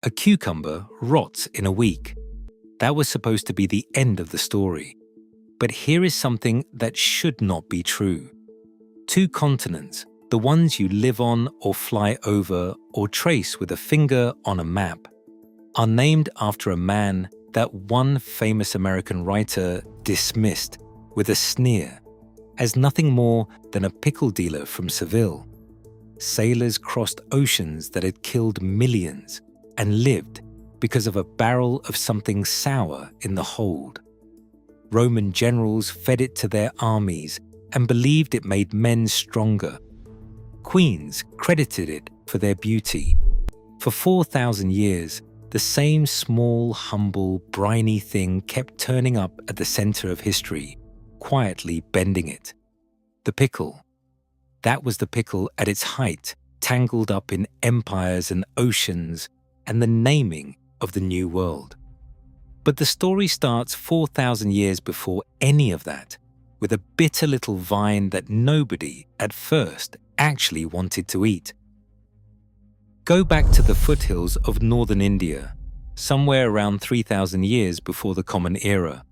A cucumber rots in a week. That was supposed to be the end of the story. But here is something that should not be true. 2 continents, the ones you live on or fly over or trace with a finger on a map, are named after a man that one famous American writer dismissed with a sneer as nothing more than a pickle dealer from Seville. Sailors crossed oceans that had killed millions and lived because of a barrel of something sour in the hold. Roman generals fed it to their armies and believed it made men stronger. Queens credited it for their beauty. For 4,000 years, the same small, humble, briny thing kept turning up at the center of history, quietly bending it. The pickle. That was the pickle at its height, tangled up in empires and oceans and the naming of the New World. But the story starts 4,000 years before any of that, with a bitter little vine that nobody, at first, actually wanted to eat. Go back to the foothills of northern India, somewhere around 3,000 years before the Common Era.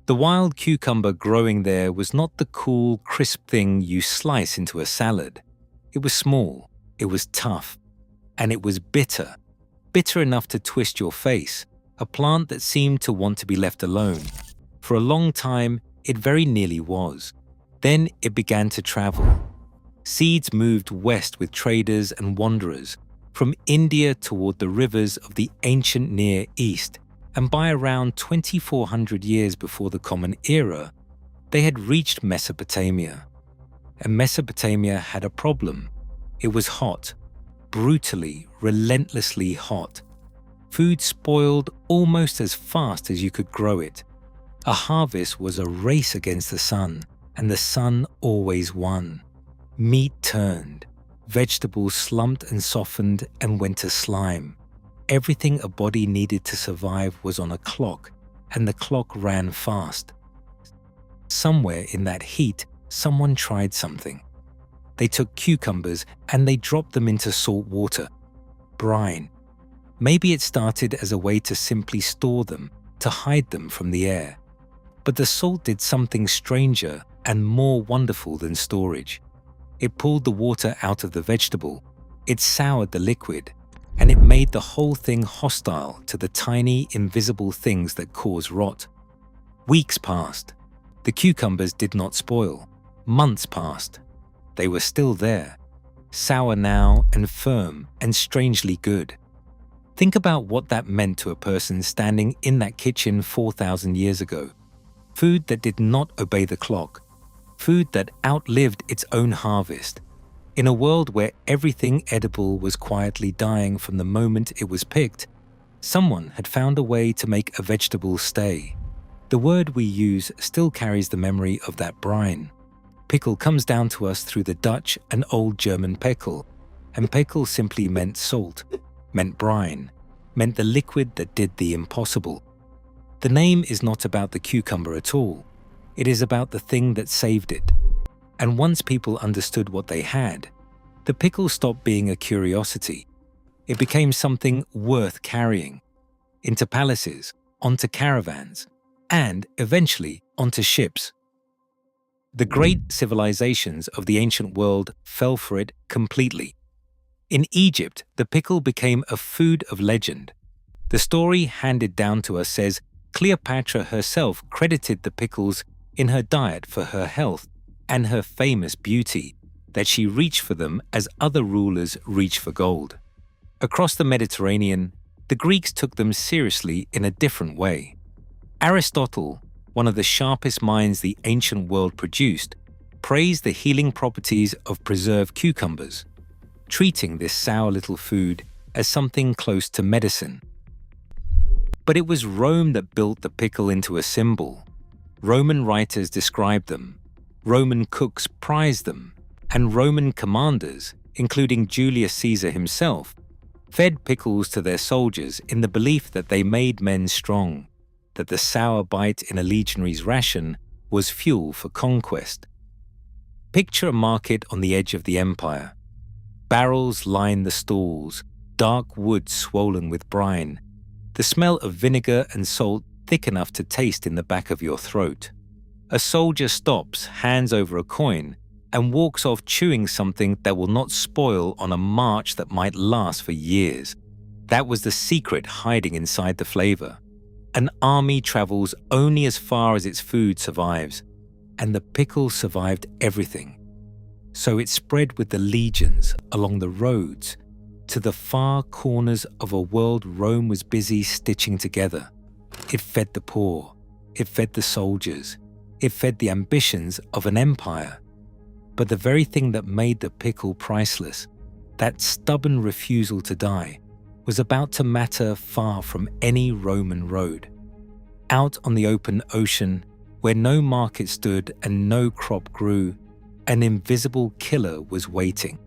The wild cucumber growing there was not the cool, crisp thing you slice into a salad. It was small, it was tough, and it was bitter. Bitter enough to twist your face, a plant that seemed to want to be left alone. For a long time, it very nearly was. Then it began to travel. Seeds moved west with traders and wanderers, from India toward the rivers of the ancient Near East, and by around 2,400 years before the Common Era, they had reached Mesopotamia. And Mesopotamia had a problem. It was hot, brutally, relentlessly hot. Food spoiled almost as fast as you could grow it. A harvest was a race against the sun, and the sun always won. Meat turned. Vegetables slumped and softened and went to slime. Everything a body needed to survive was on a clock, and the clock ran fast. Somewhere in that heat, someone tried something. They took cucumbers and they dropped them into salt water. Brine. Maybe it started as a way to simply store them, to hide them from the air. But the salt did something stranger and more wonderful than storage. It pulled the water out of the vegetable, it soured the liquid, and it made the whole thing hostile to the tiny, invisible things that cause rot. Weeks passed. The cucumbers did not spoil. Months passed. They were still there, sour now and firm and strangely good. Think about what that meant to a person standing in that kitchen 4,000 years ago. Food that did not obey the clock. Food that outlived its own harvest. In a world where everything edible was quietly dying from the moment it was picked, someone had found a way to make a vegetable stay. The word we use still carries the memory of that brine. Pickle comes down to us through the Dutch and Old German pickle, and pickle simply meant salt, meant brine, meant the liquid that did the impossible. The name is not about the cucumber at all. It is about the thing that saved it. And once people understood what they had, the pickle stopped being a curiosity. It became something worth carrying. Into palaces, onto caravans, and eventually onto ships. The great civilizations of the ancient world fell for it completely. In Egypt, the pickle became a food of legend. The story handed down to us says Cleopatra herself credited the pickles in her diet for her health and her famous beauty, that she reached for them as other rulers reach for gold. Across the Mediterranean, the Greeks took them seriously in a different way. Aristotle, one of the sharpest minds the ancient world produced, praised the healing properties of preserved cucumbers, treating this sour little food as something close to medicine. But it was Rome that built the pickle into a symbol. Roman writers described them, Roman cooks prized them, and Roman commanders, including Julius Caesar himself, fed pickles to their soldiers in the belief that they made men strong, that the sour bite in a legionary's ration was fuel for conquest. Picture a market on the edge of the empire. Barrels line the stalls, dark wood swollen with brine, the smell of vinegar and salt thick enough to taste in the back of your throat. A soldier stops, hands over a coin, and walks off chewing something that will not spoil on a march that might last for years. That was the secret hiding inside the flavor. An army travels only as far as its food survives, and the pickle survived everything. So it spread with the legions along the roads to the far corners of a world Rome was busy stitching together. It fed the poor, it fed the soldiers, it fed the ambitions of an empire. But the very thing that made the pickle priceless, that stubborn refusal to die, was about to matter far from any Roman road. Out on the open ocean, where no market stood and no crop grew, an invisible killer was waiting.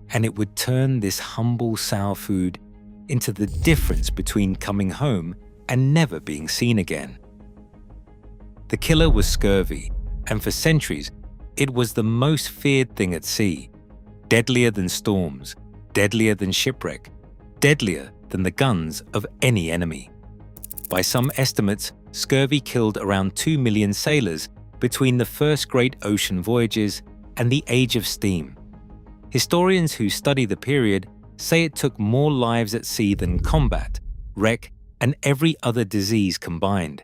And it would turn this humble sour food into the difference between coming home and never being seen again. The killer was scurvy, and for centuries, it was the most feared thing at sea, deadlier than storms, deadlier than shipwreck, deadlier than the guns of any enemy. By some estimates, scurvy killed around 2 million sailors between the first great ocean voyages and the Age of Steam. Historians who study the period say it took more lives at sea than combat, wreck, and every other disease combined.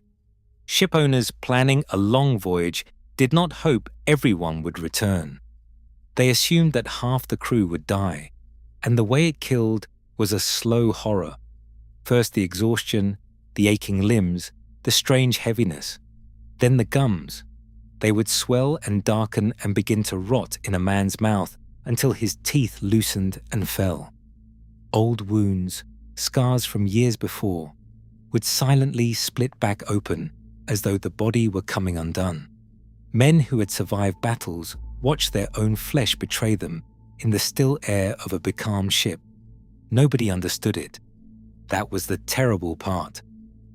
Shipowners planning a long voyage did not hope everyone would return. They assumed that half the crew would die, and the way it killed was a slow horror. First the exhaustion, the aching limbs, the strange heaviness. Then the gums. They would swell and darken and begin to rot in a man's mouth until his teeth loosened and fell. Old wounds, scars from years before, would silently split back open as though the body were coming undone. Men who had survived battles watched their own flesh betray them in the still air of a becalmed ship. Nobody understood it. That was the terrible part.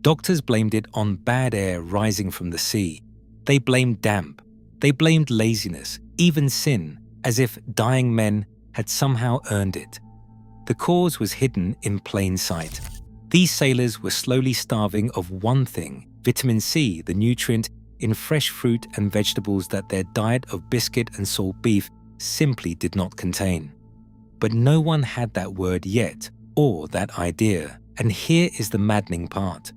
Doctors blamed it on bad air rising from the sea. They blamed damp. They blamed laziness, even sin, as if dying men had somehow earned it. The cause was hidden in plain sight. These sailors were slowly starving of one thing, vitamin C, the nutrient in fresh fruit and vegetables that their diet of biscuit and salt beef simply did not contain. But no one had that word yet, or that idea, and here is the maddening part.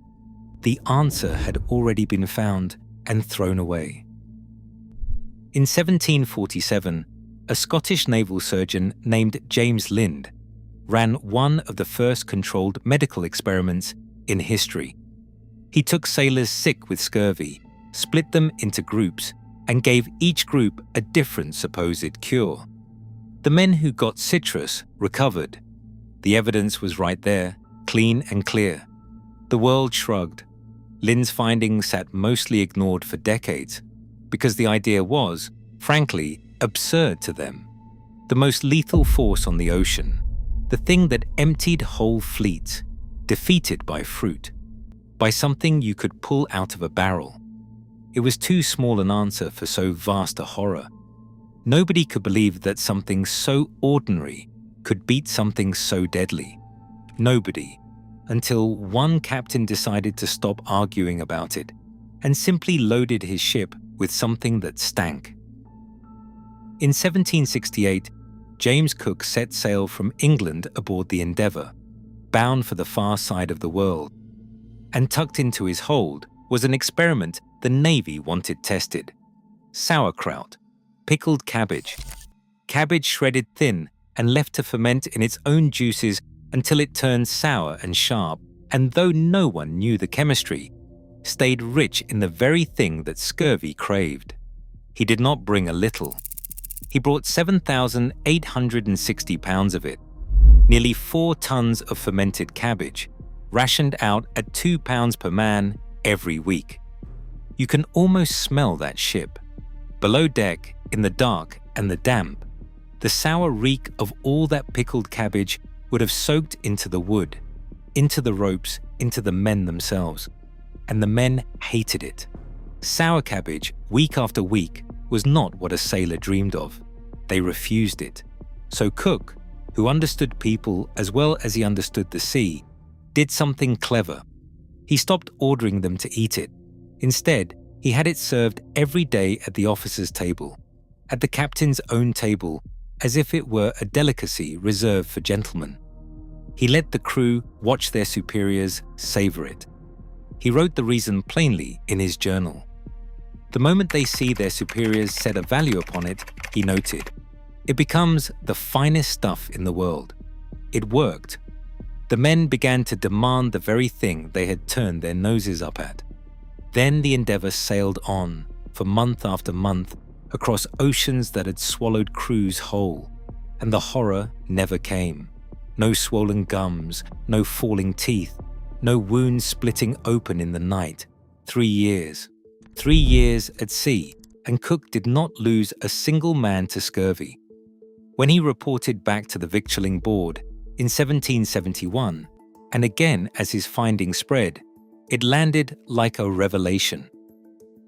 The answer had already been found and thrown away. In 1747, a Scottish naval surgeon named James Lind ran one of the first controlled medical experiments in history. He took sailors sick with scurvy, split them into groups, and gave each group a different supposed cure. The men who got citrus recovered. The evidence was right there, clean and clear. The world shrugged. Lind's findings sat mostly ignored for decades, because the idea was, frankly, absurd to them. The most lethal force on the ocean, the thing that emptied whole fleets, defeated by fruit, by something you could pull out of a barrel. It was too small an answer for so vast a horror. Nobody could believe that something so ordinary could beat something so deadly. Nobody, until one captain decided to stop arguing about it and simply loaded his ship with something that stank. In 1768, James Cook set sail from England aboard the Endeavour, bound for the far side of the world. And tucked into his hold was an experiment the Navy wanted tested. Sauerkraut, pickled cabbage. Cabbage shredded thin and left to ferment in its own juices until it turned sour and sharp, and though no one knew the chemistry, stayed rich in the very thing that scurvy craved. He did not bring a little. He brought 7,860 pounds of it, nearly 4 tons of fermented cabbage, rationed out at 2 pounds per man every week. You can almost smell that ship. Below deck, in the dark and the damp, the sour reek of all that pickled cabbage would have soaked into the wood, into the ropes, into the men themselves. And the men hated it. Sour cabbage, week after week, was not what a sailor dreamed of. They refused it. So Cook, who understood people as well as he understood the sea, did something clever. He stopped ordering them to eat it. Instead, he had it served every day at the officer's table, at the captain's own table, as if it were a delicacy reserved for gentlemen. He let the crew watch their superiors savor it. He wrote the reason plainly in his journal. The moment they see their superiors set a value upon it, he noted, it becomes the finest stuff in the world. It worked. The men began to demand the very thing they had turned their noses up at. Then the Endeavour sailed on, for month after month, across oceans that had swallowed crews whole, and the horror never came. No swollen gums, no falling teeth, no wounds splitting open in the night. 3 years. 3 years at sea, and Cook did not lose a single man to scurvy. When he reported back to the Victualling Board in 1771, and again as his findings spread, it landed like a revelation.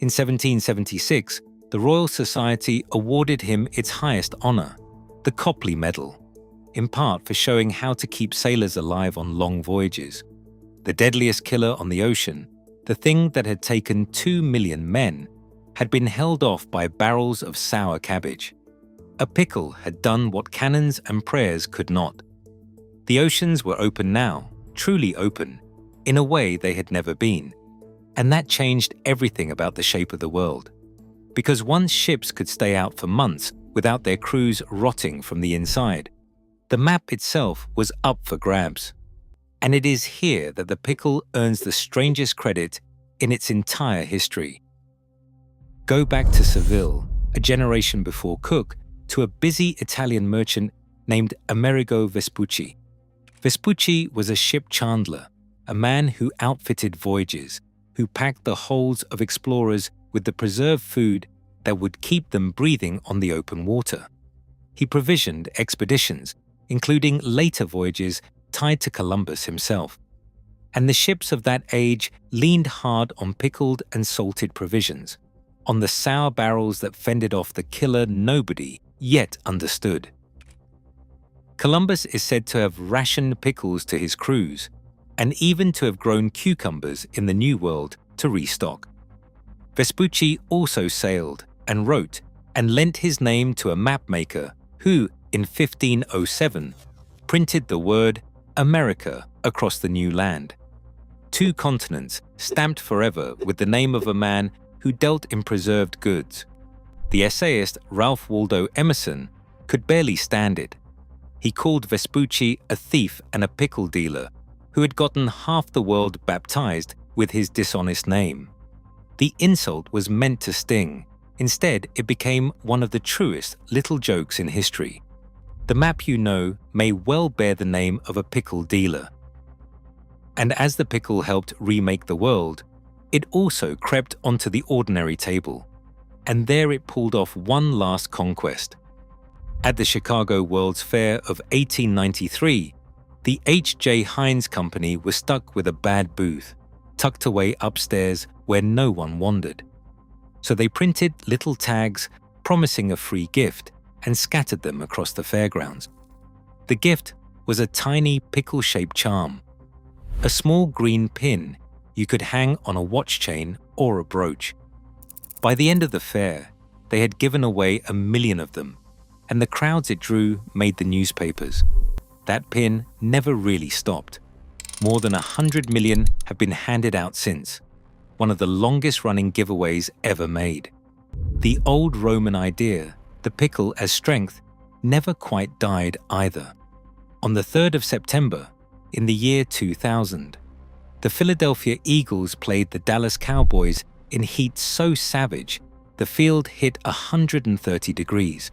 In 1776, the Royal Society awarded him its highest honour, the Copley Medal, in part for showing how to keep sailors alive on long voyages. The deadliest killer on the ocean, the thing that had taken 2 million men, had been held off by barrels of sour cabbage. A pickle had done what cannons and prayers could not. The oceans were open now, truly open, in a way they had never been, and that changed everything about the shape of the world. Because once ships could stay out for months without their crews rotting from the inside, the map itself was up for grabs. And it is here that the pickle earns the strangest credit in its entire history. Go back to Seville, a generation before Cook, to a busy Italian merchant named Amerigo Vespucci. Vespucci was a ship chandler, a man who outfitted voyages, who packed the holds of explorers with the preserved food that would keep them breathing on the open water. He provisioned expeditions, including later voyages tied to Columbus himself. And the ships of that age leaned hard on pickled and salted provisions, on the sour barrels that fended off the killer nobody yet understood. Columbus is said to have rationed pickles to his crews, and even to have grown cucumbers in the New World to restock. Vespucci also sailed and wrote and lent his name to a mapmaker who, in 1507, printed the word America across the new land. 2 continents stamped forever with the name of a man who dealt in preserved goods. The essayist Ralph Waldo Emerson could barely stand it. He called Vespucci a thief and a pickle dealer who had gotten half the world baptized with his dishonest name. The insult was meant to sting. Instead, it became one of the truest little jokes in history. The map you know may well bear the name of a pickle dealer. And as the pickle helped remake the world, it also crept onto the ordinary table. And there it pulled off one last conquest. At the Chicago World's Fair of 1893, the H.J. Heinz Company was stuck with a bad booth, tucked away upstairs where no one wandered. So they printed little tags promising a free gift and scattered them across the fairgrounds. The gift was a tiny pickle-shaped charm, a small green pin you could hang on a watch chain or a brooch. By the end of the fair, they had given away 1 million of them, and the crowds it drew made the newspapers. That pin never really stopped. More than 100 million have been handed out since, one of the longest-running giveaways ever made. The old Roman idea, the pickle as strength, never quite died either. On the 3rd of September, in the year 2000, the Philadelphia Eagles played the Dallas Cowboys in heat so savage, the field hit 130 degrees.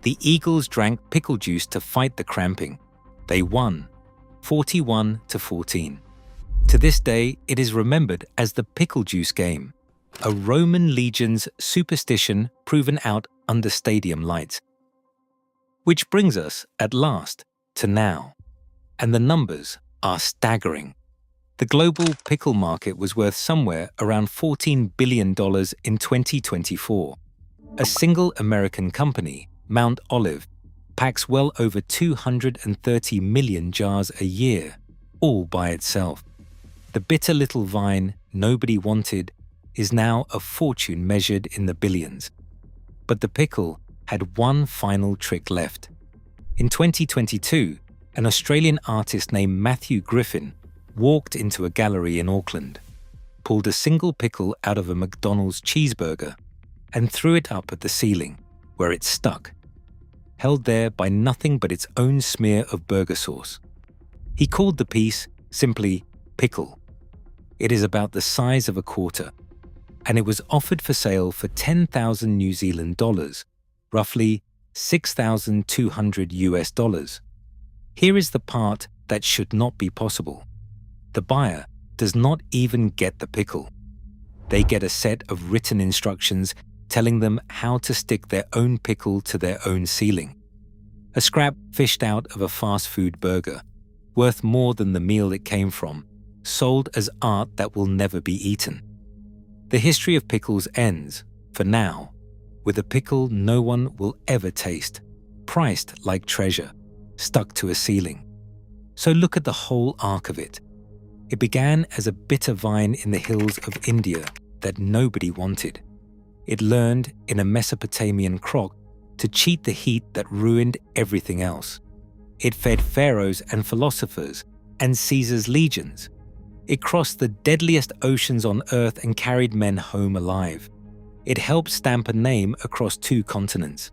The Eagles drank pickle juice to fight the cramping. They won, 41-14. To this day, it is remembered as the Pickle Juice Game, a Roman legion's superstition proven out under stadium lights. Which brings us, at last, to now. And the numbers are staggering. The global pickle market was worth somewhere around $14 billion in 2024. A single American company, Mount Olive, packs well over 230 million jars a year, all by itself. The bitter little vine nobody wanted is now a fortune measured in the billions. But the pickle had one final trick left. In 2022, an Australian artist named Matthew Griffin walked into a gallery in Auckland, pulled a single pickle out of a McDonald's cheeseburger, and threw it up at the ceiling, where it stuck, held there by nothing but its own smear of burger sauce. He called the piece simply Pickle. It is about the size of a quarter, and it was offered for sale for 10,000 New Zealand dollars, roughly 6,200 US dollars. Here is the part that should not be possible. The buyer does not even get the pickle. They get a set of written instructions telling them how to stick their own pickle to their own ceiling. A scrap fished out of a fast food burger, worth more than the meal it came from, sold as art that will never be eaten. The history of pickles ends, for now, with a pickle no one will ever taste, priced like treasure, stuck to a ceiling. So look at the whole arc of it. It began as a bitter vine in the hills of India that nobody wanted. It learned in a Mesopotamian crock to cheat the heat that ruined everything else. It fed pharaohs and philosophers and Caesar's legions. It crossed the deadliest oceans on earth and carried men home alive. It helped stamp a name across 2 continents.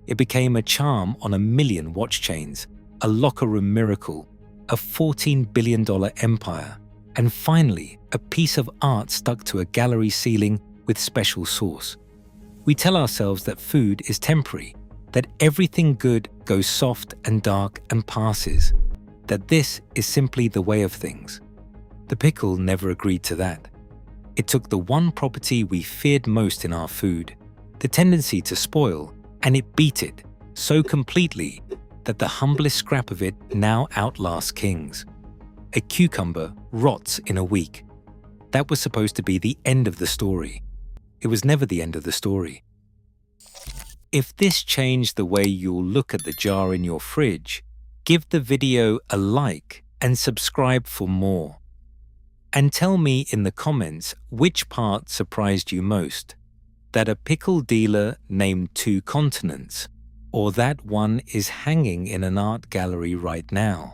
It became a charm on 1 million watch chains, a locker room miracle, a $14 billion empire, and finally, a piece of art stuck to a gallery ceiling with special sauce. We tell ourselves that food is temporary, that everything good goes soft and dark and passes, that this is simply the way of things. The pickle never agreed to that. It took the one property we feared most in our food, the tendency to spoil, and it beat it so completely that the humblest scrap of it now outlasts kings. A cucumber rots in a week. That was supposed to be the end of the story. It was never the end of the story. If this changed the way you'll look at the jar in your fridge, give the video a like and subscribe for more. And tell me in the comments which part surprised you most, that a pickle dealer named 2 continents, or that one is hanging in an art gallery right now.